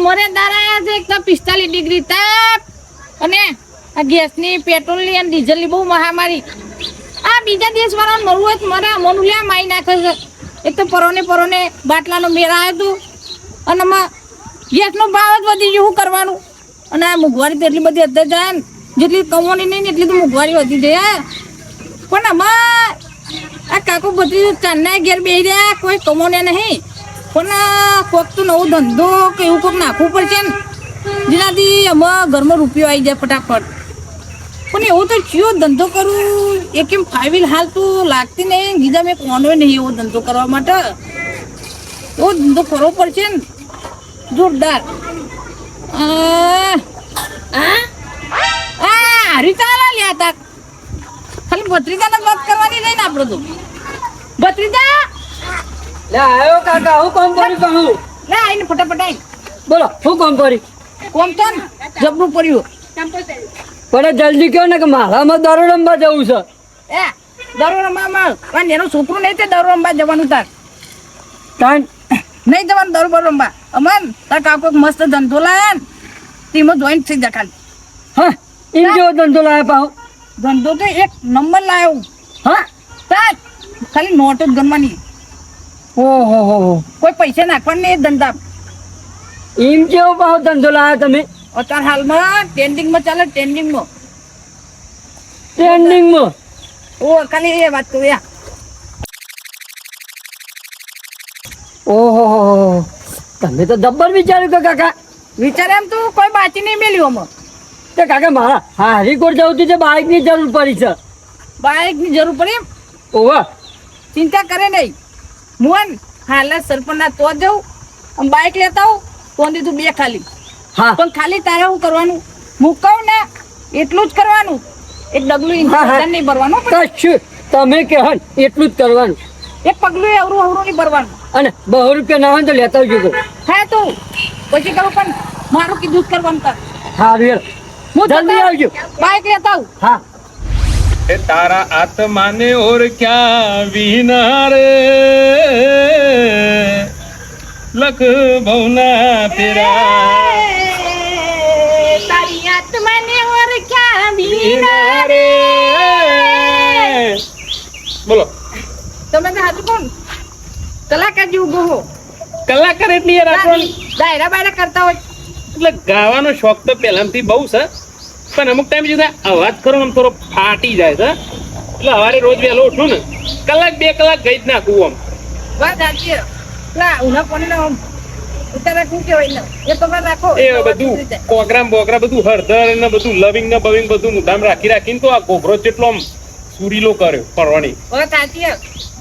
મરે દારા છે એક તો 45 ડિગ્રી તાપ અને આ ગેસની પેટ્રોલની અને ડીઝલની બહુ મહામારી આ બીજા દેશવાળા મરવું હોય તો મરે અમોનું લ્યા મારી નાખે છે એક તો પરોને બાટલાનો મેળ આવ્યો હતો અને આમાં ગેસનો ભાવ જ વધી ગયો શું કરવાનું અને આ મોંઘવારી તો એટલી બધી અત્યારે જાય ને જેટલી કમાણી નહીં ને એટલી તો મોંઘવારી વધી જાય પણ આમાં આ કાકુ બધી ચાંદના ઘેર બેસી રહ્યા કોઈ કમાણે નહીં પણ કોઈક તો નવો ધંધો કે એવું કોઈક નાખવું પડશે ને જેનાથી આમાં ઘરમાં રૂપિયો આવી જાય ફટાફટ પણ એવું તો કયો ધંધો કરું એ કેમ ફાઈલ હાલ તો લાગતી નહીં બીજા મેં કોનો નહીં એવો ધંધો કરવા માટે એવો ધંધો કરવો પડશે ને જોરદાર હરીતા લ્યા તા ખાલી ભત્રીજાને વાત કરવાની નહીં ને આપણે તો ભત્રીજા લે આયો કાકા હું કોમ કરી કહું લે આઈને ફટાફટ આઈ બોલો હું કોમ કરી કોમ તો ને જબરું પડ્યું પણ જલ્દી કહો ને કે મારામાં દારૂ રમવા જવું છે એ દારૂ રમવામાં પણ એનું છોકરું નહીં તે દારૂ રમવા જવાનું તાર તાન નહીં જવાનું દારૂ બારૂ રમવા અમન તાર કાકો મસ્ત ધંધો લાયા ને તેમાં જોઈન્ટ થઈ જા ખાલી હા એમ કેવો ધંધો લાયા પાહો ધંધો તો એક નંબર લાયો હા તાર ખાલી નોટ જ ગણવાની ઓહો હો કોઈ પૈસા નાખવાના નહીં એ ધંધા એમ કેવો પાહો ધંધો લાયા તમે અત્યારે હાલમાં ટ્રેન્ડિંગમાં ચાલે ટ્રેન્ડિંગમાં ઓ ખાલી એ વાત કરું યા ઓહો હો તમે તો જબ્બર વિચાર્યું કે કાકા વિચાર એમ તું કોઈ બાચી નહીં મેલ્યું અમે તે કાકા મારા હારીકોટ જવું હતું તે બાઇકની જરૂર પડી છે બાઇકની જરૂર પડે એમ ઓવા ચિંતા કરે નહીં મોહન હાલ સરપંચના તો જવું આમ બાઇક લેતા આવું તો તું બે ખાલી હા પણ ખાલી તારે શું કરવાનું મૂકાવ ને એટલું જ કરવાનું એક ડગલું નહીં ભરવાનું કશું તમે કહો એટલું જ કરવાનું એક પગલું અવરું નહીં ભરવાનું અને 200 રૂપિયા ના હોય તો લેતા આવજો હા તું પછી કરું પણ મારું કીધું જ કરવાનું તાર સારું હું જલ્દી આવજો બાઇક લેતા આવું હા એ તારા આત્માને ઓર ક્યાં વિના રે લખ ભવના તેરા તારી આત્માને ઓર ક્યાં વિના રે બોલો તમે તો હાજુ કોણ કલાકાર જેવું ગોહો કલાકાર એટલી યાર આપણને દાયરા બાયરા કરતા હોય એટલે ગાવાનો શોખ તો પહેલાથી બહુ છે પણ અમુક ટાઈમ જો અવાજ કરો આમ થોડો ફાટી જાય છે એટલે સવારે રોજ વહેલો ઉઠું ને કલાક 2 કલાક ગઈ જ નાખું આમ વાત સાચી ના ઉના કોને ના ઉતારા શું કહેવાય ને એ તો રાખો એ બધું કોગરામ બોગરા બધું હળદર ને બધું લવિંગ ને બવિંગ બધું મુદ્દામ રાખીને તો આ ગોબરો જેટલો આમ સુરીલો કર્યો પરવાની વાત સાચી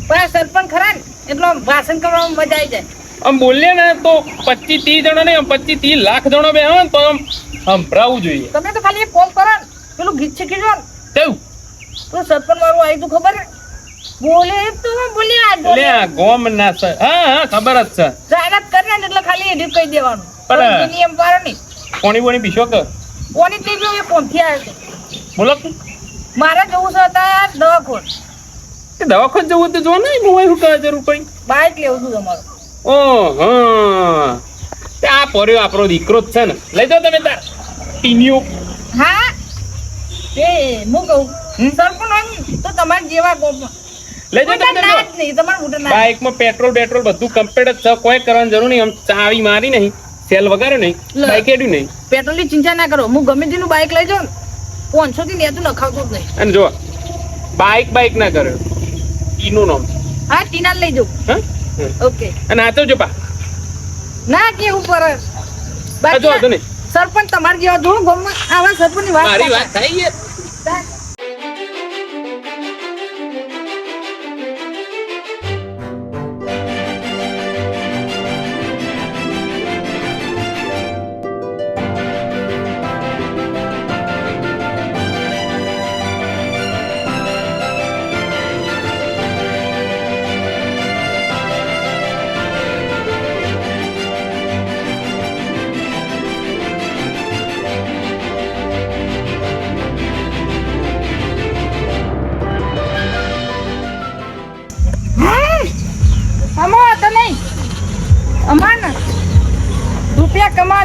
પણ સરપંચ ખરા ને એટલો ભાષણ કરવામાં મજા આવી જાય આમ બોલીએ ને તો 25-30 જણા ને 25-30 લાખ જણા બે હોય ને તો આમ સંભળાવવું જોઈએ તમે તો ખાલી એક કોલ કરો ને પેલું ગીત શીખી જો ને તેવું તો સરપંચ વાળું આવી તું ખબર બોલે તો બોલ્યા લે આ ગોમ ના છે હા ખબર જ છે જાહેરાત કરે ને એટલે ખાલી એડિટ કહી દેવાનું પણ નિયમ પાડો નહીં કોણી બોણી પીશો કે કોની ટીવી એ કોમથી આવ્યો બોલો મારે જવું છે અત્યારે દવાખોન દવાખાને જવું તો જો ને મોબાઈલ શું કહે જરૂર પડી બાઇક લેવું છું તમારું ઓહો તે આ પોર્યો આપણો દીકરો જ છે ને લઈ જાઓ તમે તાર ટીન્યુ હા એ હું કહું સરપંચ હોય ને તો તમારે જેવા ગોપમાં લઈ જાઓ તમે ના જ નહીં તમારે મોટા ના બાઇકમાં પેટ્રોલ બધું કમ્પ્લીટ જ છે કોઈ કરવાની જરૂર નહીં આમ ચાવી મારી નહીં સેલ વગાડ્યો નહીં બાઇક એડ્યું નહીં પેટ્રોલની ચિંતા ના કરો હું ગમે તેનું બાઇક લઈ જાઉં ને 500 થી નેતું નખાવતું જ નહીં અને જો બાઇક ના કર્યો ઈનું નામ હા ટીના લઈ જાઉં હા ઓકે અને આ તો જો પા ના કેવું પર આ જો હતો નહીં સરપંચ તમારે જેવા જોડું ગમમાં આવા સરપંચની મારી વાત વાત થઈ થાય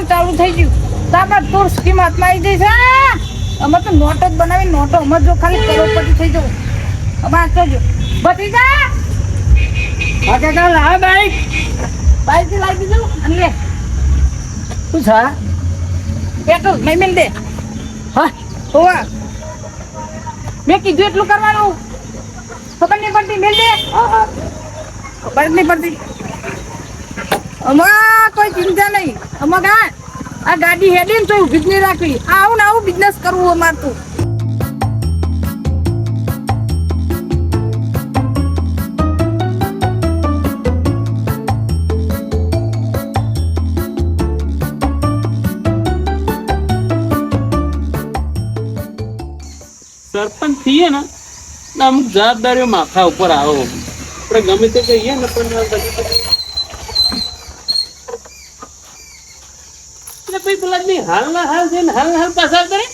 નાખવાનું ચાલુ થઈ ગયું તાપા તોર સ્કીમ હાથમાં આવી જઈશ અમે તો નોટ જ બનાવી નોટો અમે જો ખાલી કરોડપતિ થઈ જવું અમે આચો જો ભતીજા હા કાકા લાવ બાઈક બાઈક લાવી દીધું અને લે શું છે પેટ્રોલ મેં મેલ દે હા હોવા મેં કીધું એટલું કરવાનું ખબર નહીં પડતી મેલ દે ખબર જ નહીં પડતી અમાર કોઈ ચિંતા નહીં અમાર આ ગાડી હેડી ને તો ઊભી જ નહીં રાખવી આવું ને આવું બિઝનેસ કરવું અમાર તો સરપંચ થઈએ ને એટલે અમુક જવાબદારીઓ માથા ઉપર આવો આપણે ગમે તે કહીએ ને પણ બધી પછી પેલા બી હાલના હાલ છે ને હાલના હાલ પાછા કરે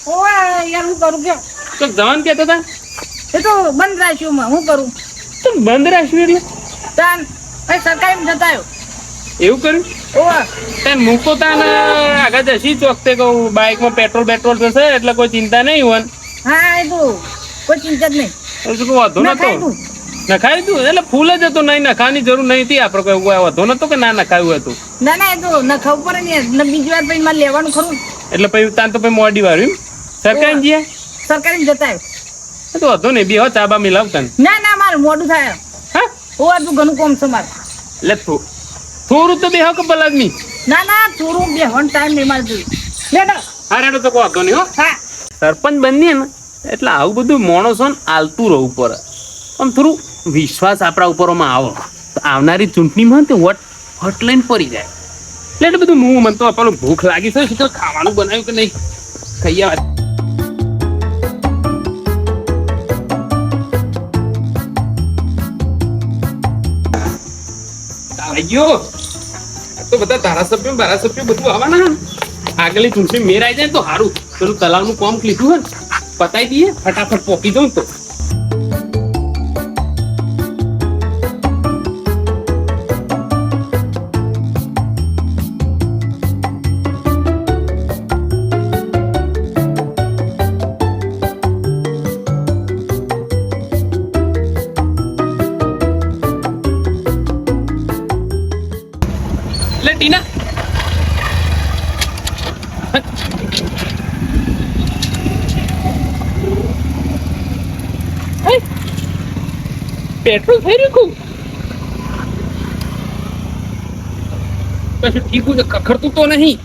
ઓય યાર હું કરું કે તો જવાન કહેતા હતા એ તો બંધ રાખ્યું મેં હું કરું તો બંધ રાખ્યું એટલે તાન ભાઈ સરકારી જતા આવ્યો એવું કર્યું ઓય તાન મૂકો તાન આગળ જશી ચોકતે કહું બાઇકમાં પેટ્રોલ જશે એટલે કોઈ ચિંતા નહીં હોય હા એ તો કોઈ ચિંતા જ નહીં કોઈ વાંધો નતો નખાઈ તું એટલે ફૂલ જ હતું નહીં નખાવાની જરૂર નહીં હતી આપણે કોઈ વાંધો નતો કે ના નખાયું હતું ના ના એ તો ન ખબર પડે ને બીજી વાર પછી મારે લેવાનું ખરું એટલે પછી તાન તો પછી મોડી વાળ્યું સરકારી જીયા સરકારી જતા આવ્યો તો વાંધો નહીં બે ચા બા મિલાવતા ને ના ના મારે મોડું થાય હા ઓય તું ઘણું કોમ છે મારે એટલે થોડું તો બેહો કે બલાદમી ના ના થોડું બે હન ટાઈમ નહીં મારે જોયું લેડો હા રેડો તો કોઈ વાંધો નહીં હો હા સરપંચ બનીએ ને એટલે આવું બધું માણસો ને આલતું રહેવું પડે આમ થોડું વિશ્વાસ આપણા ઉપરમાં આવો તો આવનારી ચૂંટણીમાં તે વટ લઈને પડી જાય એટલે એટલે બધું મને તો આપણને ભૂખ લાગી છે શું ખાવાનું બનાવ્યું કે નહીં ખાઈ આવે ગયો તો બધા ધારાસભ્યો બધું આવવાના આગળની ચૂંટણી મેર આવી જાય તો સારું પેલું તલાવનું કામ લીધું હોય ને પતાવી દઈએ ફટાફટ પોકી દઉં તો ટીના પેટ્રોલ થઈ રહ્યું કું કશું ઠીક છે ખખડતું તો નહીં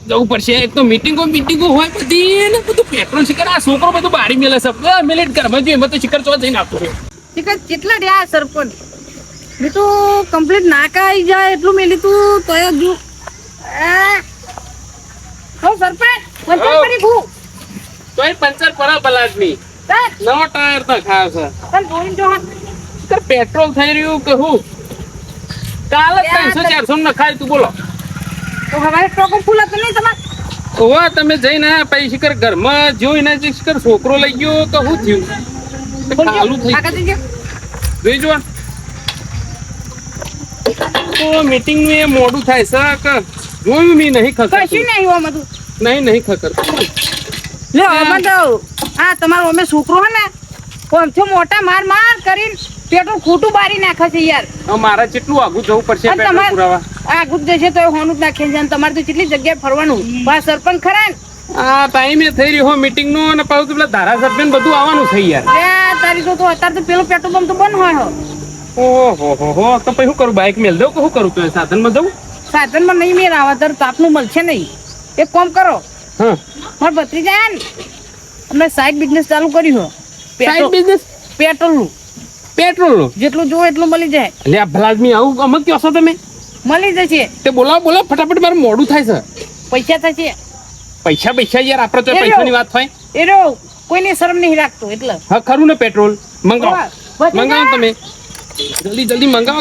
જવું પડશે એક તો મીટિંગો હોય બધી ને બધું પેટ્રોલ શિખર આ છોકરો બધું બારી મેલે છે મિનિટ ઘરમાં જોઈએ એમાં તો શિખર ચો જઈને આપતું શિખર કેટલા રહ્યા સરપંચ મેં તો કમ્પ્લીટ નાકા આવી જાય એટલું મેલી તું તો જો હો સરપંચ પંચર પડી ભૂ તોય પંચર પડા બલાદમી નવો ટાયર તો ખાવ છે પણ જોઈને જો પેટ્રોલ થઈ રહ્યું કે હું કાલે 300-400 ન ખાય તું બોલો તો હવારે ટોકો ફૂલ હતો નહીં તમારે ઓવા તમે જઈને પછી શિખર ઘરમાં જોઈને શિખર છોકરો લઈ ગયો તો શું થયું ચાલુ થઈ જોઈ જો તો મીટિંગ નું એ મોડું થાય છે કે જોયું મી નહીં ખબર કશું નહીં હોવા મધું નહીં ખબર લે અમે તો આ તમારો અમે છોકરો હે ને કોમથી મોટા માર કરીને પેટ્રોલ ખોટું બારી નાખે છે યાર મારે કેટલું આગું જવું પડશે અને પેટ્રોલ પુરાવા આગું જ જશે તો હોનું જ નાખે છે તમારે તો કેટલી જગ્યાએ ફરવાનું બા સરપંચ ખરા ને આ ટાઈમે થઈ રહ્યો મીટિંગ નું અને પાછું પેલા ધારાસભ્ય બધું આવવાનું છે યાર લે તારી તો અત્યારે તો પેલું પેટ્રોલ પંપ તો બંધ હોય ઓહો તો પછી શું કરું બાઇક મેલ દઉં કે શું કરું તો સાધનમાં જવું સાધનમાં નહીં મેળ આવે તારું તાપનું મળશે નહીં એક કામ કરો હા મારે ભત્રીજા ને અમે સાઈડ બિઝનેસ ચાલુ કર્યું હો સાઈડ બિઝનેસ પેટ્રોલ નું જેટલું જોવો એટલું મળી જાય એટલે આ ભલાદમી આવું અમે કયો છો તમે મળી જશે તે બોલાવો ફટાફટ મારું મોડું થાય છે પૈસા થશે પૈસા યાર આપણે તો પૈસાની વાત થાય એરો કોઈની શરમ નહીં રાખતો એટલે હા ખરું ને પેટ્રોલ મંગાવો તમે જલ્દી મંગાવો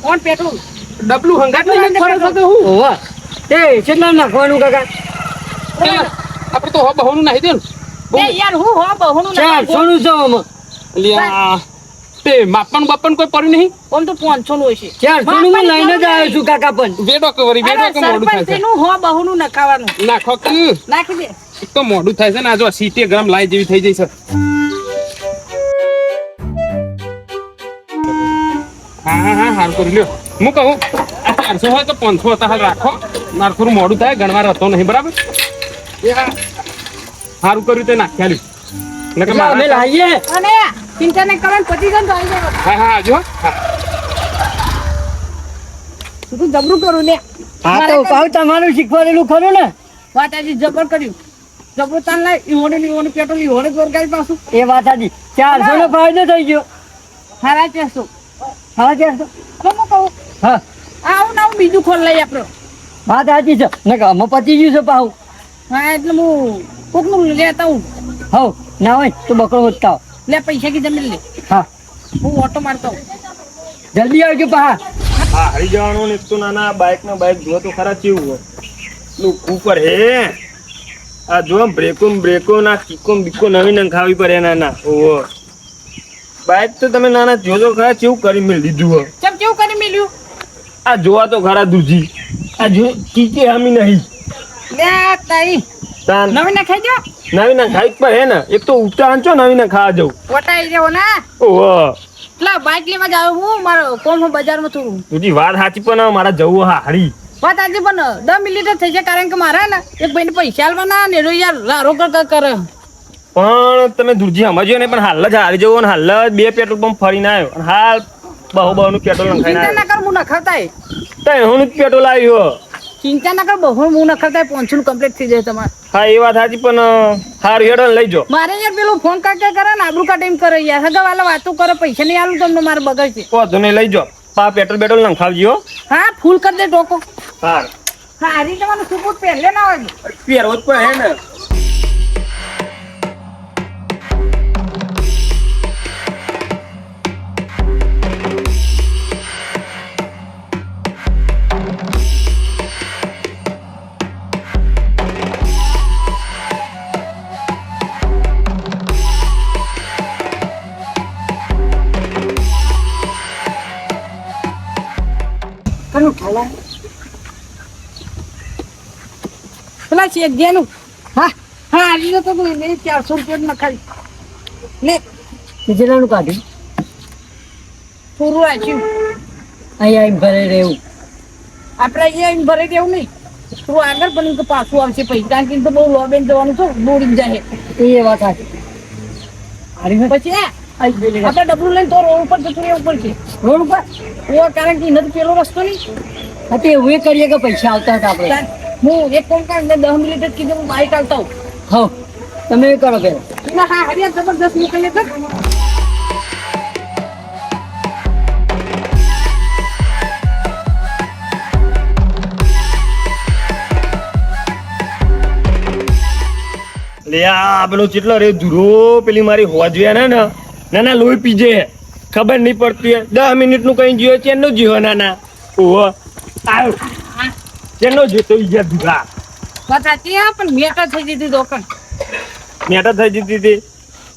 કોણ પેટ્રોલ ડબલું હંગાત નહીં ફરક હતો હું ઓવા તે કેટલા નાખવાનું કાકા આપણે તો બહુનું નાખી દે ને યાર હું હો બહુનું ચાર સોનું છે આમાં લ્યા તે માપન બાપન કોઈ પડ્યું નહીં આમ તો 500 નું હશે 400 નું હું લઈને જ આવ્યો છું કાકા પણ વેડો કે વળી વેડો કે મોડું થાય છે સરપંચ નું હો બહુનું નખાવાનું નાખો કે નાખી દે એક તો મોડું થાય છે ને આ જો સીટે ગ્રામ લાઈ જેવી થઈ જઈ છે હા હા હારું કરી લ્યો હું કહું આ 400 હોય તો 500 હતા હાલ રાખો મારે થોડું મોડું થાય ગણવાર હતો નહીં બરાબર એ હા સારું કર્યું તે નાખ્યા લ્યું નકર અમે મારા લાવીએ અને ચિંતા ને કરવાનું પતિ ગન તો આવી જાય હા હા આવજો હા તું જબરું કરું ને હા તો કહું તમારું શીખવાડેલું ખરું ને વાત આજે જબર કર્યું જબરું તાન લાય ઈવોને પેટ્રોલ ઈવોને દોરગાડી પાછું એ વાત સાચી 400 નો ફાયદો થઈ ગયો હારા ચેસો હા 400 તો હું કહું હા આવું ને આવું બીજું ખોલ લઈ આપણો વાત સાચી છે ને કે અમે પતી ગયું છે પાહુ હા એટલે હું કોકનું લેતા હું હવ ના હોય તો બકરો વધતા લે પૈસા કી જમીન લે હા હું ઓટો મારતો હું જલ્દી આવજો પા હા હરી જવાનું ને એક તો નાના બાઈક જુઓ તો ખરા કેવું હોય લુક ઉપર હે આ જો બ્રેકો ના બીકો નવી નંખાવી પડે નાના ઓહો બાઈક તો તમે નાના જોજો ખરા કેવું કરી મેળ દીધું હોય ચમ કેવું કરી મેલ્યું આ જોવા તો ખરા દૂજી આ જો કીકે હમી નહીં લે તારી તાન નવી ના ખાઈ દો નવી નંખાવી પર હે ને એક તો ઉઠતા આંચો નવી ના ખાવા જવું વટાઈ રહ્યો ને ઓહો લા બાઈક લેવા જાવ હું મારો કોમ બજારમાં થોડું તુજી વાત સાચી પણ મારા જવું હા હારી વાત આજે પણ 10 મિનિટ જ થઈ જાય કારણ કે મારા ને એક ભાઈને પૈસા આલવાના ને એનો યાર લારો કરે પણ તમે દૂરજી સમજ્યો ને પણ હાલ જ હારી જવો ને હાલ જ 2 પેટ્રોલ પંપ ફરીને આવ્યો અને હાલ બહુ નું પેટ્રોલ નખાઈને ચિંતા ના કર હું નખાવતા તો હું જ પેટ્રોલ આવ્યો ચિંતા ના કર બહુ હું નખાવતા 500 નું કમ્પ્લીટ થઈ જાય તમારે હા એ વાત સાચી પણ હારું હેડો ને લઈ જો મારે યાર પેલું ફોન કાકા કરે ને આબરૂ કાઢીને કરે યાર હગા વાલા વાતો કરે પૈસા નહીં આલું તમને મારે બગડ છે વાંધો નહીં લઈ જો પા પેટ્રોલ બેટ્રોલ નખાવજો હા ફૂલ કરી દે ટોકો હા હા હારી તમારું સુપોર્ટ પહેલે ના હોય પહેરવો જ પડે હે ને કનું ખાલા પેલા છે જેનું હા હા હારી તો તું લે 400 રૂપિયા નખાઈ લે કેટલાનું કાઢ્યું પૂરું આચ્યું અહીંયા આવીને ભરે રહેવું આપણે અહીંયા ભરે દેવું નહીં તું આગળ પણ તો પાછું આવશે પૈસા કે તો બહુ લોબેન જવાનું છે દોડીને જાય એ વાત સાચી હારી પછી આપણે ડબલું લઈને તો રોડ ઉપર જતું રહેવું પડશે રોડ ઉપર ઓ કારણ કે નથી પેલો રસ્તો નહીં હા તે એવું એ કરીએ કે પૈસા આવતા હતા આપણે હું એક કોમ કાઢ 10 મિનિટ જ કીધું હું બાઈક આવતા હું હવ તમે એ કરો પેલા ના હા હરિયા જબરદસ્ત મોકલીએ તો લે આ પેલો ચેટલો રે ધૂરો પેલી મારી હોવા જોઈએ ને નાના લોહી પીજે ખબર નહીં પડતી 10 મિનિટ નું કઈ જીવો ચેનનો જીવો નાના ઓહો આવ્યો ચેનનો જીતો ઈજા ધૂરા વાત સાચી હા પણ મેટર થઈ જતી દોકન મેટા થઈ જતી હતી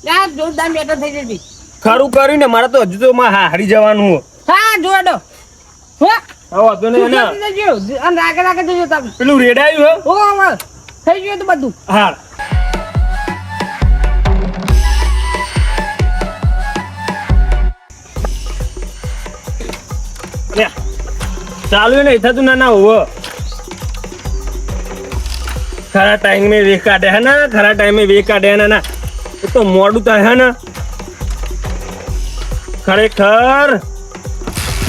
યાર જોરદાર મેટર થઈ જતી ખરું કર્યું ને મારે તો હજુ તો માં હારી જવાનું હા જોડો હો હવે વાંધો નહીં ને જજો અને રાગે જજો તમે પેલું રેડાયું હો હવે થઈ ગયું તો બધું હા ચાલુ નહીં થતું ના હોવો ખરા ટાઈમે વે કાઢે હે ને ખરા ટાઈમે વે કાઢે હે ના એ તો મોડું થાય હે ને ખરેખર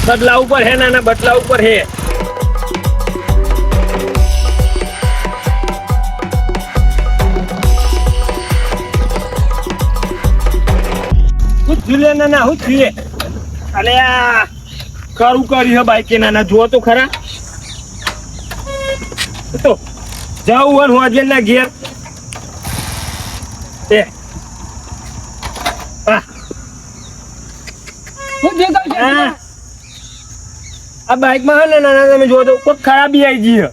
બદલા ઉપર હે ના બદલા ઉપર હે હું ઝીલે ના હું ઝીલે અલે આ કરું કરી હે બાઈકે નાના જુઓ તો ખરા તો જાઉં હું આજે ના ઘેર એ હું જે કહું છું આ બાઈક માં હે ને નાના તમે જુઓ તો કોઈ ખરાબી આવી ગઈ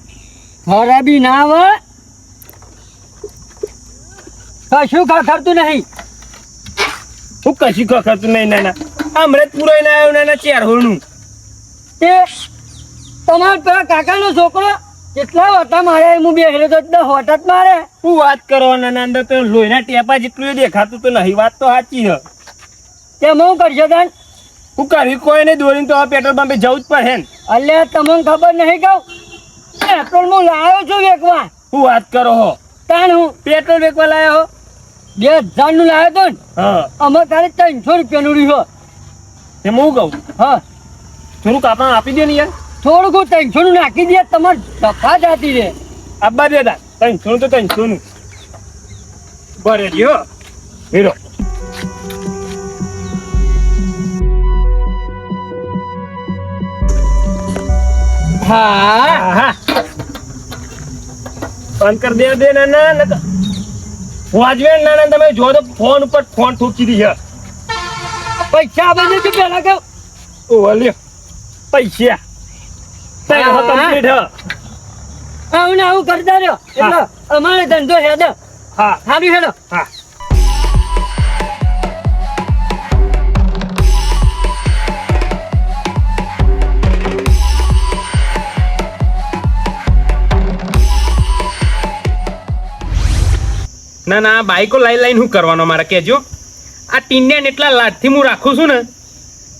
ખરાબી ના આવે કશું ખરતું નહીં હું કશી ખતું નહીં નાના અમૃત પુરાઈને આવ્યો નાના ચેરહોનું. તે તમારા પેલા કાકાનો છોકરો કેટલા વટા મારે હું બેહરો તો 10 વટા જ મારે. શું વાત કરો નાના, અંદર તો લોહીના ટેપા જેટલું એ દેખાતું તો નહીં. વાત તો સાચી છે. તેમાં હું કરશો તાન? હું કરી કોઈ નહીં, દોરીને તો હવે પેટ્રોલ પંપે જવું જ પડે ને. અલ્યા તમને ખબર નહીં કહું પેટ્રોલ હું લાવ્યો છું વેકવા. શું વાત કરો હો? તાણ હું પેટ્રોલ વેચવા લાયા હો? 2000 નું લાવ્યો તો ને હા. અમે તારે 300 રૂપિયાનું રહ્યો. એમ હું કહું, હા થોડુંક આપણને આપી દે ને યાર. થોડુંક 300 નું નાખી દે તમારે દફા જાતી રે. આપવા દે તા 300 નું તો 300 નું ભરે ગયો હીરો. હા હા બંધ કર દે નાના. વાજવે નાના, તમે જો તો ફોન ઉપર ફોન ઠૂકી દી છે. પૈસા આપે છે પેલા કહું. ઓ લ્યો પૈસા તઈ હા. કમ્પ્લીટ હ. આવું ને આવું કરતા રહ્યો એટલે અમારે ધંધો હેડે. હા સારું હેડો. હા. ના ના આ બાઈકો લાઈન શું કરવાનો મારે કહેજો. આ ટીન્ડિયન એટલા લાટથી હું રાખું છું ને,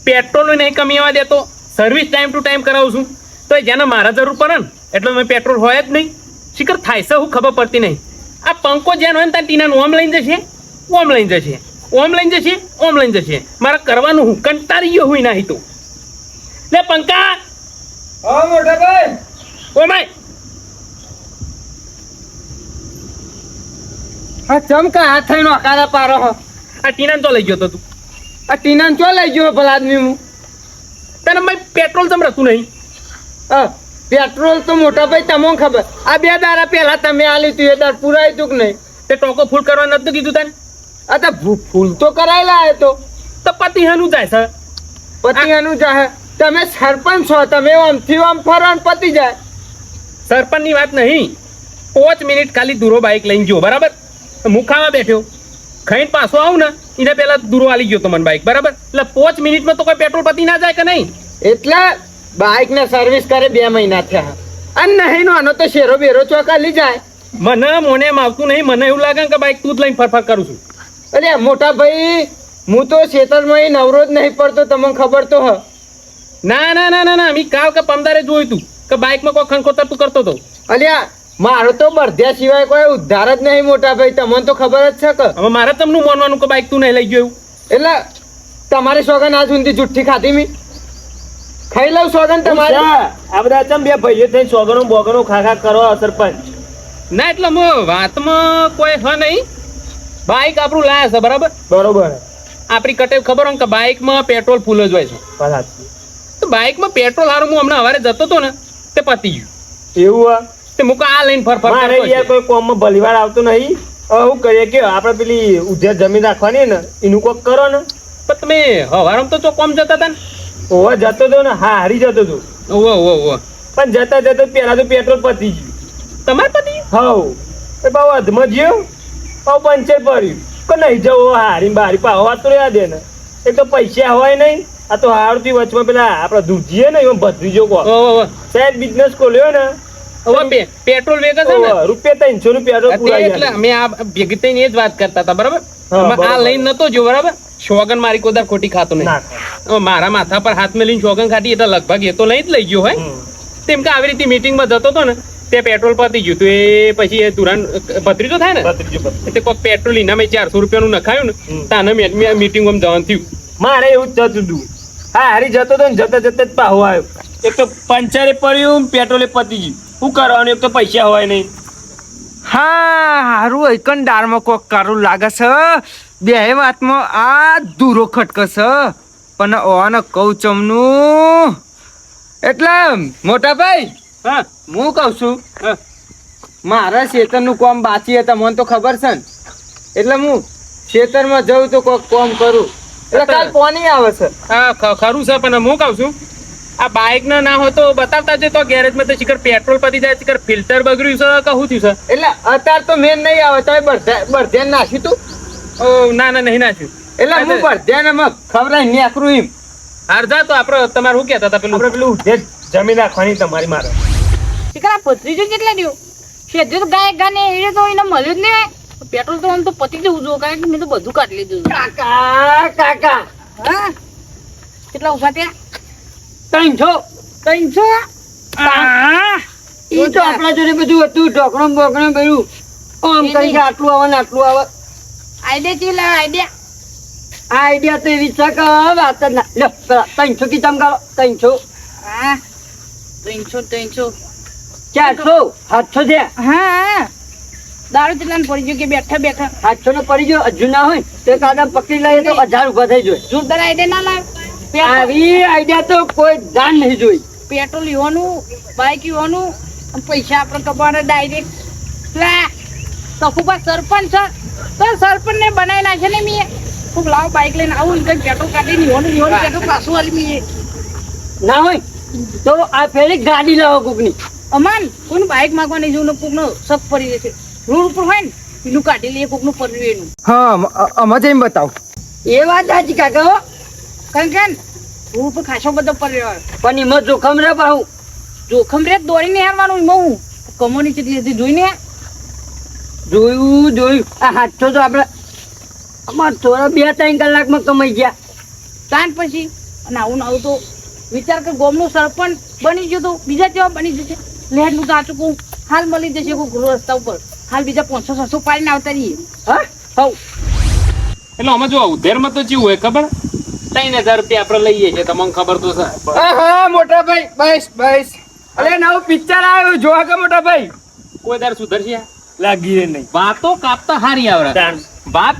પેટ્રોલ નહીં કમી આવવા દેતો, સર્વિસ ટાઈમ ટુ ટાઈમ કરાવું છું, તો જેને મારા જરૂર પડે ને એટલે મેં પેટ્રોલ હોય જ નહીં. શિખર થાય છે હું ખબર પડતી નહીં. આ પંકો જેન હોય ને ત્યાં ટીનાનું ઓમ લઈને જશે, ઓમ લઈને જશે, ઓમ લઈને જશે, ઓમ લઈને જશે. મારે કરવાનું હું કંટાળી ગયો હું નહીં તો. લે પંકા હા મોટા ભાઈ. ઓ માય આ ચમકા હાથ થઈને અકારા પારો હો. આ ટીનાને તો લઈ ગયો તો તું. આ ટીનાને ચો લઈ ગયો ભલા આદમી હું. તને ભાઈ પેટ્રોલ તમ રતું નહીં. પેટ્રોલ તો મોટા ભાઈ તમને ખબર આ 2 દાડા પહેલા તમે આલી તું એ દાડ પુરાય તું કે નહીં? તે ટોકો ફૂલ કરવા નતું કીધું તને? આ તો ફૂલ તો કરાયેલા હે તો તો પતિ હનું જાય છે. પતિયાનું જાહે. તમે સરપંચ છો, તમે આમથી આમ ફરો ને પતી જાય. સરપંચની વાત નહીં, 5 મિનિટ ખાલી દૂરો બાઈક લઈને ગયો બરાબર, મુખામાં બેઠ્યો, ખાઈને પાછો આવું ને એને પેલા દૂરો આલી ગયો તો મને બાઈક બરાબર. એટલે 5 મિનિટમાં તો કોઈ પેટ્રોલ પતી ના જાય કે નહીં? એટલે બાઇક ને સર્વિસ કરે 2 મહિના થયા અને નહીં નો આનો તો શેરો બેરો ચોકા લઈ જાય. મને મોને એમ આવતું નહીં. મને એવું લાગે કે બાઈક તું જ લઈને ફરફર કરું છું. અરે મોટા ભાઈ હું તો ખેતરમાં નવરો જ નહીં પડતો, તમને ખબર તો હ. ના ના ના ના ના મી કાલ કે પમદારે જોયું તું કે બાઈકમાં કોઈ ખણખોતર તું કરતો હતો. અલ્યા મારો તો બળધ્યા સિવાય કોઈ ઉદ્ધાર જ નહીં મોટા ભાઈ, તમને તો ખબર જ છે કે. હવે મારે તમને માનવાનું કે બાઈક તું નહીં લઈ ગયો એવું? એટલે તમારી સોગન આજ સુધી જુઠ્ઠી ખાધી મી ખાઈ લઉં સોગન તમારી. આ બધા ચમ બે ભાઈઓ થઈને સોગણો બોગણો ખાખા કરો સરપંચ. ના એટલે વાતમાં કોઈ હ નહીં. બાઈક આપણું લાયા છે બરાબર. બરોબર. આપણી કટે ખબર હોય કે બાઈકમાં પેટ્રોલ ફૂલ જ હોય છે. ભલા તો બાઈકમાં પેટ્રોલ હારું હું હમણાં સવારે જતો હતો ને તે પતી ગયું. એવું આ તે મુકા આ લઈને ફરફર મારે કરતો યાર છે. કોઈ કોમમાં ભલીવાર આવતું નહીં. હવે હું કરીએ કે આપણે પેલી ઉધેર જમીન રાખવાની ને એનું કોક કરો ને. પણ તમે હવારમાં તો ચો કોમ જતા હતા ને? ઓવા જતો હતો ને, હા હારી જતો હતો, ઓહો ઓહો ઓહો. પણ જતા જતા પેલા તો પેટ્રોલ પતી ગયું. તમારે પતી ગયું? હવ એ પાવ અધમાં જ્યો પાવ પંચર પડ્યું કે નહીં જવું હારી બારી પાવ વાત તો રહેવા દે ને. એક તો પૈસા હોય નહીં. આ તો હારથી વચમાં પેલા આપડા દૂધીએ ને એમાં ભત્રીજો કહો ઓહો ઓહો. સાહેબ બિઝનેસ ખોલ્યો ને હવે પેટ્રોલ વેગે છે ને રૂપિયા 300 નું પેટ્રોલ તે પુરાઈ એટલે જાય. અમે આ ભેગી થઈને એ જ વાત કરતા હતા બરાબર. હા, અમે આ બરાબર. લઈને નતો જો બરાબર. શોગન મારી કોદાર ખોટી ખાતો નહીં. ના. હવે મારા માથા પર હાથ મેલીને શોગન ખાધી એટલે લગભગ એ તો લઈ જ લઈ ગયો હોય. તેમ કે આવી રીતે મીટિંગમાં જતો હતો ને તે પેટ્રોલ પતી ગયું તો એ પછી એ તુરાન ભત્રીજો થાય ને ભત્રીજો ભત્રીજો. એટલે કોઈક પેટ્રોલ ઇનામે 400 રૂપિયાનું નખાયું ને તાને મીટિંગમાં જવાનું થયું. મારે એવું જ થતું હતું. હા હારી જતો હતો ને જતા જતા જ પાહો આવ્યો. એક તો પંચરે પડ્યું, પેટ્રોલે પતી ગયું. શું કરવાનું? એક તો પૈસા હોય નહીં. હા હારું એકન દારમાં કોક કારું લાગે છે. બે વાતમાં આ દૂરો ખટકે છે પણ ઓને કહું ચમનું એટલે મોટા ભાઈ હા હું કહું છું હા. મારા ખેતરનું કામ બાકી હતા મને તો ખબર છે ને એટલે હું ખેતરમાં જઉં તો કોક કામ કરું એટલે કાલ પાણી આવે છે. હા ખરું છે પણ હું કહું છું આ બાઇક ના હોય તો બતાવતા છે તો ગેરેજમાં તો શિખર પેટ્રોલ પતી જાય, શિખર ફિલ્ટર બગડ્યું છે કે શું થયું છે? એટલે અત્યારે તો મેન નહીં આવે તો બળધ્યાન નાખ્યું તું. ઓ ના ના નહીં નાખ્યું. એટલે હું ભરધ્યાનમાં ખવડાય નેકરું એમ. હાર જા તો આપણે તમારે શું કહેતા હતા પેલું આપણે પેલું જે જમીન રાખવાની તમારી મારે દીકરા ભત્રીજો કેટલા દ્યો શેઠે તો ગાય ગાને એ તો એને મળ્યું જ નહીં. પેટ્રોલ તો આમ તો પતી જવું જોઈએ કારણ કે મેં તો બધું કાઢી લીધું. કાકા હા કેટલા ઉભા ત્યાં 300. 300. ઈ તો આપણા જોડે બધું હતું ઢોકણું બોકણું બધું આમ કરી કે આટલું આવે ને આટલું આવે. આઈડિયા ચી લાવ આઈડિયા. આ આઈડિયા તો એવી છે કે વાત જ ના લો પેલા 300 કી તમ કરો 300 હા 300 400 700 છે. હા દારૂ કેટલાને પડી ગયો કે બેઠા બેઠા 700 નો પડી ગયો હજુ ના હોય તો એક આદમ પકડી લઈએ તો 1000 ઉભા થઈ જાય. જોરદાર આઈડિયા ના લાવ. આવી આઈડિયા તો કોઈ જાણ નહીં જોઈ. પેટ્રોલ લેવાનું બાઈક લેવાનું અને પૈસા આપણે કપાવાના ડાયરેક્ટ. લા તફુબા સરપંચ છે તો સરપંચ ને બનાવી નાખે ને મીએ ખૂબ લાવ બાઈક લઈને આવું ને પેટ્રોલ કાઢી લેવાનું પેટ્રોલ પાછું વાળી મીએ. ના હોય તો આ ફેરી ગાડી લાવો કોકની. અમાન કોઈનું બાઈક માંગવા નહીં જવું કોકનો શક પડી જશે. રોડ ઉપર હોય ને પેલું કાઢી લઈએ કોકનું પડ્યું એનું. હા અમે જઈને બતાવ. એ વાત સાચી કાકા હો. કારણ કે રોડ ઉપર ખાસો બધો પડ્યો હોય. પણ એમાં જોખમ રે પાહું. જોખમ રે દોડીને હારવાનું એમાં હું કમોની ચેટલી હતી જોઈને. જોયું આ 700 તો આપણે અમાર થોડા 2-3 કલાકમાં કમાઈ ગયા. તાન પછી અને આવું ને આવું તો વિચાર કર ગામનું સરપંચ બની ગયો તો બીજા કેવા બની જશે. લેટનું કાચું કહું હાલ મળી જશે કોઈક રસ્તા ઉપર હાલ બીજા 500-600 પાડીને આવતા રહીએ. હા હવ એટલે અમે જો ઉધેરમાં તો ચેવું હોય ખબર 3000 રૂપિયા આપણે લઈએ છીએ તમને ખબર તો છે. હા મોટા ભાઈ બસ અરે નવું પિક્ચર આવ્યું જોવા કે મોટા ભાઈ. કોઈ દર સુધરશે લાગી રે નહીં વાતો કાપતા હારી આવડે તાણ. વાત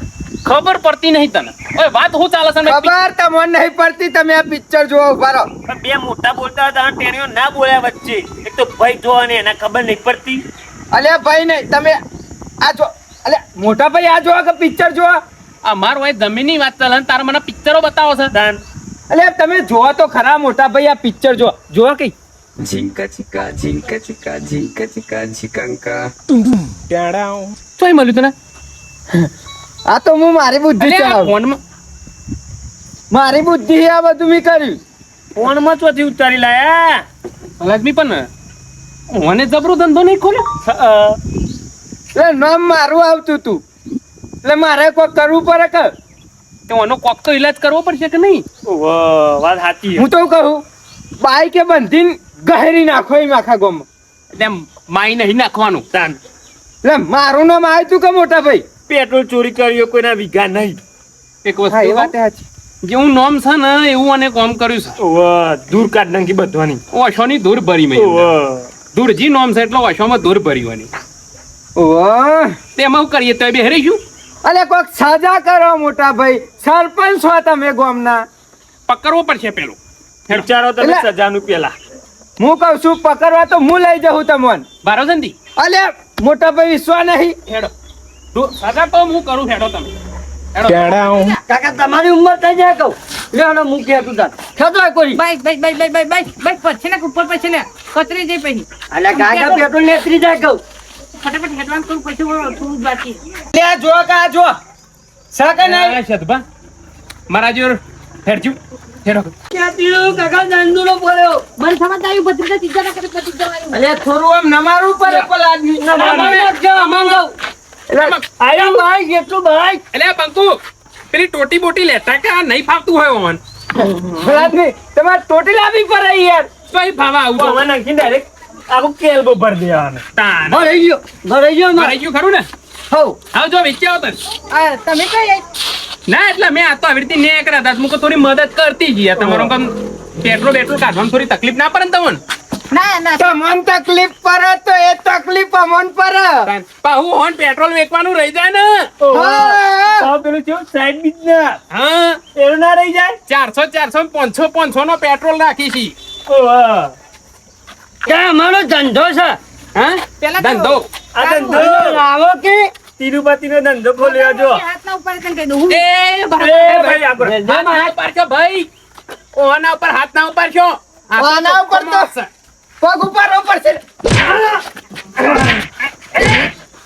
ખબર પડતી નહીં તને. ઓય વાત હું ચાલે છે ને? ખબર તમને નહીં પડતી તમે આ પિક્ચર જોવો ઉભા રહો. પણ બે મોટા બોલતા હતા અને ટેણીઓ ના બોલ્યા વચ્ચે એક તો ભાઈ જોવા ને એના ખબર નહીં પડતી અલ્યા ભાઈ નહીં તમે આ જો અલ્યા મોટા ભાઈ આ જોવા કે પિક્ચર જોવા. આ માર હોય જમીનની વાત ચાલે ને તારે મને પિક્ચરો બતાવો છે. તાણ. અલ્યા તમે જોવા તો ખરા મોટા ભાઈ આ પિક્ચર જોવા કઈ. Jinka chika jinka chika jinka chika jikanka. ચોય મળ્યું તને? આ તો હું મારી બુદ્ધિ અલ્યા, આ ચલાવું. ફોનમાં મારી બુદ્ધિ આ બધું મેં કર્યું. ફોનમાં ચોથી ઉતારી લાયા લક્ષ્મી પણ મને જબરો ધંધો નહીં ખોલ્યો. એટલે નામ મારું આવતું તું એટલે મારે કોઈ કરવું પડે કે. તો આનો કોક તો ઈલાજ કરવો પડશે કે નહીં? ઓહો, વાત સાચી હું તો કહું બાઈકે બંધીને ગહેરી નાખો એમ આખા ગામમાં. એટલે આમ માઈ નહીં નાખવાનું. તાણ. એટલે મારું નામ આવ્યું તું કે મોટા ભાઈ. પેટ્રોલ ચોરી કર્યો કોઈના વિઘા નહીં એક હા એ વાત વસ્તુ સાચી. જેવું નામ છે ને એવું અને કામ કર્યું છે. ઓહો, દૂર કાઢ નાખી બધવાની ઓશોની ધૂર ભરી મેં ઓહો. ધૂળજી નામ છે એટલે ઓશોમાં ધૂર ભરી વાની. ઓહ તેમાં શું કરીએ તો બે હરીશું અલે કોક સજા કરો મોટા ભાઈ. સરપંચ છો તમે ગામના. પકડવો પડશે પેલું. વિચારો તમે એટલે- સજાનું પેલા હું કઉ છું પકડવા તો હું લઈ જાઉં તમને. બારો જંદી અલે મોટા ભાઈ વિશ્વાસ નહીં. હેડો સાજા તો હું કરું. હેડો તમે હેડો. કાકા તમારી ઉંમર થઈ જાય કહું લેવાનો મૂકી હતું તાર ખેતો કોઈ. બાઈક પછી ને ઉપર પછી ને કચરી જઈ પછી અલે કાકા પેટ્રોલ નેત્રી જાય કહું. ફટાફટ હેડવાન કરું પછી થોડું બાકી. લે આ જો કા જો સકે નહીં. આ શતભા મારા જોર હેડજો હેડો. ક્યાં પીળું કાકા દંદુડો પડ્યો. મને સમજ આવ્યું ભત્રીજા ચીજા ના કરે ભત્રીજા વાળું. અલે થોડું આમ નમારું પડે પેલા આદમી. નમાવી નાખજો મંગાવ. એટલે આયા બાઈક એટલું બાઈક. એટલે આ બંકુ પેલી ટોટી બોટી લેતા કે આ નહીં ફાવતું હોય ઓન પેલા આદમી તમારે ટોટી લાવવી પડે યાર. તો એ ફાવા આવું તો હવે નાખી ડાયરેક્ટ આખું કેલ્બો ભરી દેવાનો તાન ભરાઈ ગયો મારી મારે. ગયું ખરું ને. હઉ આવજો વેચ્યા હોત. આ તમે કઈ ના એટલે મેં આ તો આવી રીતે ને કર્યા હતા મુકો થોડી મદદ કરતી ગયા તમારો કામ પેટ્રોલ કાઢવામાં થોડી તકલીફ ના પડે ને તમને. ના તમને તકલીફ પડે તો એ તકલીફ અમન પડે. પાહુ હોન પેટ્રોલ વેચવાનું રહી જાય ને. હા. તો પેલું કેવું સાઈડ બિઝનેસ હા એનું ના રહી જાય 400 500 નો પેટ્રોલ રાખી છી. ઓહો. કે અમારો ધંધો છે. હા પેલા તો- ધંધો આ ધંધો લાવો કે તિરુપતિનો ધંધો ખોલ્યો જો હાથના ઉપર તને કહી દઉં એ એ ભાઈ ભાઈ આગળ. હાથના ઉપર છો ભાઈ. ઓના ઉપર હાથના ઉપર છો. ઓના ઉપર તો- પગ ઉપર છે.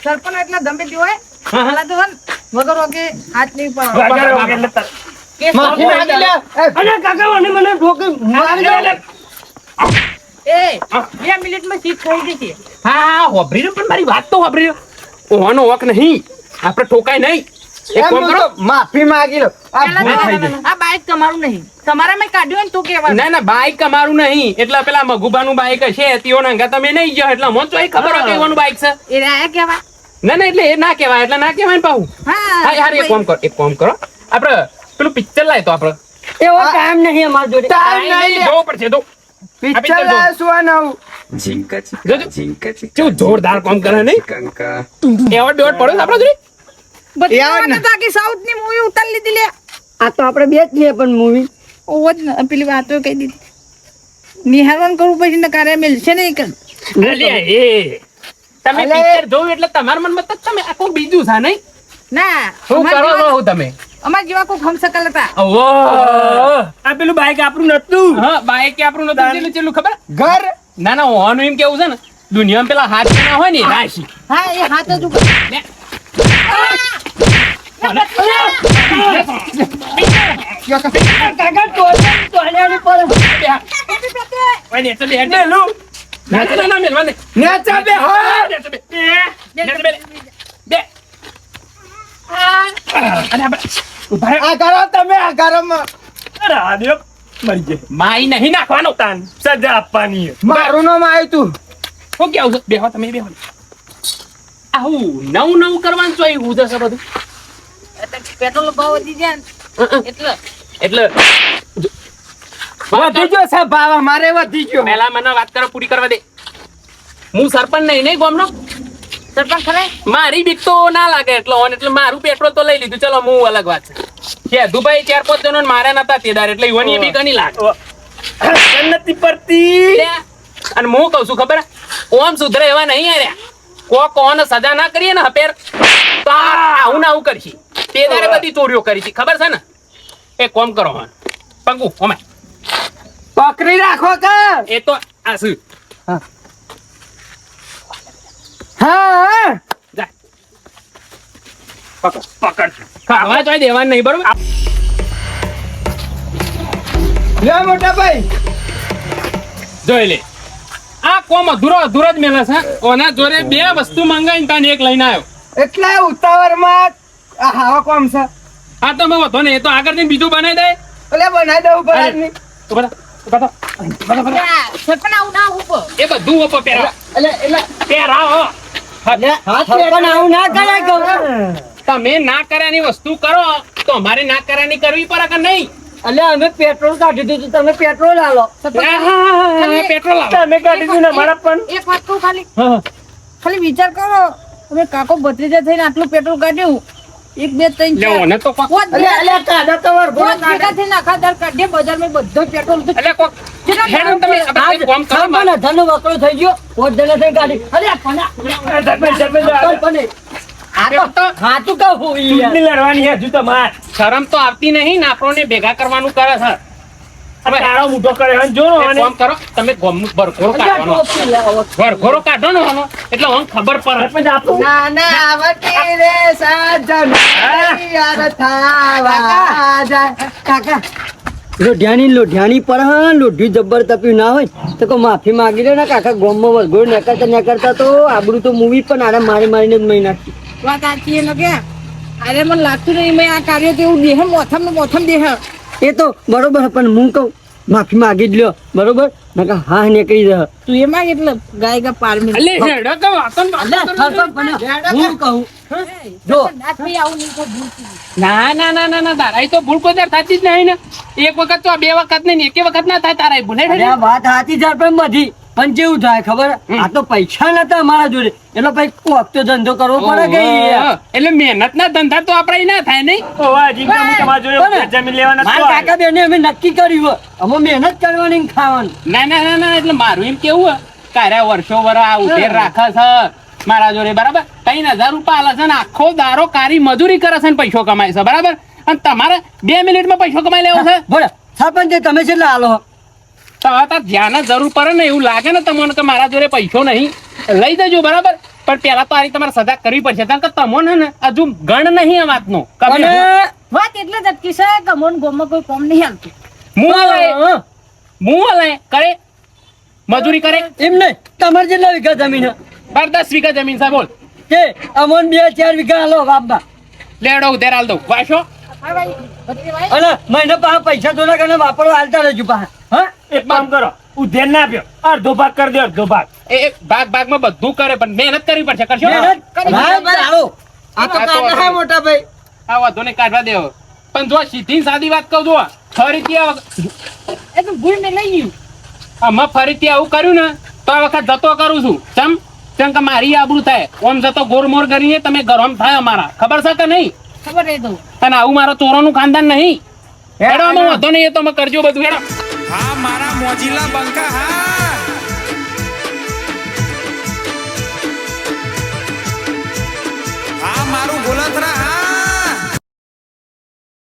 સરપંચ એટલા ધંધે હોય પેલા તો વગર વાગે હાથ નહીં પાડો. વગર વગર લેતા. કેસ માફી માંગી લે. અરે કાકા મને ઠોકી મારી દે. એ 2 મિનિટમાં ચીજ થઈ જશે. હા હોભરી રહ્યો પણ મારી વાત તો હોભરી રહ્યો. ઓવાનો વક નહીં આપણે ઠોકાય નહીં. એક એમ કામ કરો. તો માફી માંગી લો. આ પેલા ભૂલ થઈ ના, ગઈ. આ બાઈક તમારું નહીં. તમારા મેં કાઢ્યું હોય ને તો કહેવાનું. ના બાઈક અમારું નહીં એટલે પેલા મગુબાનું બાઈક હશે તેઓ નાંગા તમે નહીં ગયો એટલે મને તો ખબર હોય કે એવાનું બાઈક છે. એ રહ્યા કહેવાય. ના એટલે એ ના કહેવાય એટલે ના કહેવાય ને પાહુ. હા યાર એક કામ કરો આપણે પેલું પિક્ચર લાય તો આપણે એવો ટાઈમ નહીં અમારી જોડે. ટાઈમ નહીં લે. જોવું પડશે તો પિક્ચર લાવશું આ નવું. Jinka chika, જોજો. jinka chika, કેવું જોરદાર કામ કરે નહીં kanka. એવોર્ડ બેવોર્ડ પડ્યો આપણા જોડે બધી યાર વાત ને. હતા કે સાઉથની મૂવી ઉતારી લીધી લે. આ તો આપણે બે જ છીએ પણ મૂવી ઓવો જ ને, પેલી વાતો કહી દીધી. નિહાળવાનું કરવું પછી ને કાર્ય મેલશે નહીં કર. અલ્યા એ તમે પિક્ચર જોયું એટલે તમારા મનમાં તો તમે આ કોઈ બીજું છે નહીં ના શું અમારા કરો જેવા- છો તમે અમારા જેવા કોઈ હમસકલ હતા. ઓહો આ પેલું બાઈક આપણું નતું. હા બાઈક આપણું નતું ચેલું ખબર ઘર ના ના હોવાનું એમ કેવું છે ને દુનિયામાં પેલા હાથ ના હોય ને એ રાશી હા એ હાથ જ ઉપર. લે. કાકા ટોળિયાની પર ઓય ને તો બે ના ચલે ના મેલવા દે નેચા બે હા. ને તો બે બે અરે આપણે ઉભા રહો. આ કરો તમે આ ગરમમાં. અરે આ દેખ મરી જાય. માઈ નહીં નાખવાનો તાન સજા આપવાની. મારું નામ આવ્યું તું. શું કેવું છે બેહો તમે બેહો આવું નવું કરવાનું જોઈએ હું જશે બધું અત્યારે પેટ્રોલ ભાવ વધી જાય ને એટલે એટલે વધી ગયો છે ભાવ અમારે વધી ગયો. પહેલા મને વાત કરો પૂરી કરવા દે હું સરપંચ નહીં ગામનો સરપંચ ખરા મારી બીક તો ના લાગે એટલે મારું પેટ્રોલ તો લઈ લીધું ચલો હું અલગ વાત છે દુબઈ 4-5 જણો માર્યા નતા તેદાર એટલે ઈવોની બીક નહીં લાગે નથી પડતી. લે, અને હું કઉ છું ખબર ઓમ સુધરે એવા નહીં આર્યા કોને સજા ના કરીએ ને હપેર તો આવું ના આવું કરશી તેદારે બધી ચોરીઓ કરી છે ખબર છે ને એ કોમ કરો હવે પંગુ ઓમે પકડી રાખો કે. એ તો આ શું હા જા પકડ ખાવા જોઈ દેવાનું નહીં બરોબર લે મોટા ભાઈ. જોઈ લે આ કોમ અધૂરો જ મેલે છે ઓના જોડે બે વસ્તુ મંગાઈને તાને એક લઈને આવ્યો એટલે ઉતાવળમાં આ હાવા કોમ છે. આ તો મેં વધો ને એ તો આગળ જઈને બીજું બનાવી દે એટલે બનાવી દઉં પર આદમી. તો બધા સરપંચ આવું ના ઉપર એ બધું ઓપો પહેરા એટલે પહેરાવો પણ આવું ના કરાય કહું. તમે ના કર્યાની વસ્તુ કરો તો અમારે ના કર્યાની કરવી પડે કે નહીં એટલે અમે પેટ્રોલ કાઢી દીધું તમે પેટ્રોલ આલો. પેટ્રોલ આવો તમે કાઢી દીધું ને મારા પણ. એક વાત કહું ખાલી વિચાર કરો તમે કાકો ભત્રીજા થઈને આટલું પેટ્રોલ કાઢ્યું 1 2 3 લેવો 4 ને તો કોક એટલે કાઢો તો વરઘોડો પાંચ ભેગા થઈને આખા દર કાઢીએ બજારમાં બધો પેટ્રોલ તો એટલે કોક હેડો તમે આપણે એક કામ કરો પણ ધનનો વકરો થઈ ગયો પોત જણા થઈ કાઢી. અરે પણ આ તો હાચું કહું યાર. ચૂંટણી લડવાની હજુ તો માર. શરમ તો આવતી નહીં ને આપણને ભેગા કરવાનું કરે છે આ તારો મોટો કરે હે જો એક અને કામ કરો તમે ગોમનું બરખોરો કાઢવાનો બરખોરો કાઢો ને આનો એટલે મને ખબર પડે સરપંચ આપું. નાના આવતી રે સાજન યાર થાવા જાય. કાકા લોઢિયાની પર હા લોઢિયું જબ્બર તપ્યું ના હોય તો કોઈ માફી માંગી લે ને કાકા ગોમમાં વરઘોડો ન કરતા તો આબરૂ તો મૂવી પણ આને મારીને જ મહી નાખી. વાત સાચી એને કે અરે મને લાગતું નહીં મેં આ કાર્ય તો એવું દેહ મોથમ દેહ એ તો બરોબર પણ હું કહું માફી માંગી જ લ્યો બરોબર નકા હા નીકળી જાય. તું એમાં એટલે ગાય ગા પારમી અલે હેડો તો વાતન હું કહું જો. આવું નહીં તો ભૂલતી. ના તારા તો ભૂલ કોઈ દર થતી જ નહીં ને એક વખત તો 2 વખત નહીં ને એક વખત ના થાય તારા ભૂલે અરે આ વાત સાચી છે પણ બધી પણ કેવું થાય ખબર આ તો પૈસા નતા અમારા જોડે એટલે ભાઈ કોક તો ધંધો કરવો પડે કે યાર. એટલે મહેનત ના ધંધા તો આપણે ના થાય નહીં ઓવા જીંકા હું તમારા જોડે જમીન લેવાના મારા કાકા બેને અમે નક્કી કર્યું હોય અમે મહેનત કરવાની ને ખાવાની. ના એટલે મારું એમ કેવું હે કારે વર્ષો વરા ઉધેર રાખે છે મારા જોડે બરાબર 3000 રૂપિયા આલે છે ને આખો દારો કારી મજૂરી કરે છે ને પૈસો કમાય છે બરાબર અને તમારે 2 મિનિટમાં પૈસો કમાઈ લેવો છે બોલો સરપંચ તમે કેટલા હાલો તો આ તાર ધ્યાન જ જરૂર પડે ને એવું લાગે ને તમને કે મારા જોડે પૈસો નહીં લઈ જજો બરાબર પણ પેલા તો આની તમારે સજા કરવી પડશે કારણ કે તમોને ને હજુ ગણ નહીં આ વાતનો અને વાત એટલે જ અટકી છે કે મોન ગોમમાં કોઈ કોમ નહીં હાલતું. મું હલાય કરે મજૂરી કરે એમ નહીં તમારે જેટલા વીઘા જમીન હે? 10 વીઘા જમીન છે બોલ કે અમોન 2-4 વીઘા હાલો બાપા લેડો ઉધેર હાલ દઉં વાશો હા ભાઈ, બધી ભાઈ. અને મહિને પાછા પૈસા થોડા ઘણા વાપરવા હાલતા રહેજો પાછા હા એક કામ કરો ઉધેર ના આપ્યો અડધો ભાગ કરી દો અડધો ભાગ એ ભાગમાં બધું કરે પણ મહેનત કરવી પડશે કરશો મહેનત બરાબર હાલો આ તો આ તો કાકા હે મોટા ભાઈ આ વાંધો ને કાઢવા દેવો પણ જો સીધી સાદી વાત કહું જો ફરીથી એ તો ભૂલ ને લઈ ગયું. આમાં ફરીથી આવું કર્યું ને તો આ વખત જતો કરું છું ચમ કે મારી આબરૂ થાય ઓમ જતો ગોરમોર કરીને તમે ગરમ થાય અમારા ખબર છે કે નહીં ખબર એ તો. અને આવું મારો ચોરોનું ખાનદાન નહીં હેડો આમાં વાંધો નહીં એ તો અમે કરજો બધું હેડો હા મારા મોજીલા બંકા હા હા મારું ગોલતરા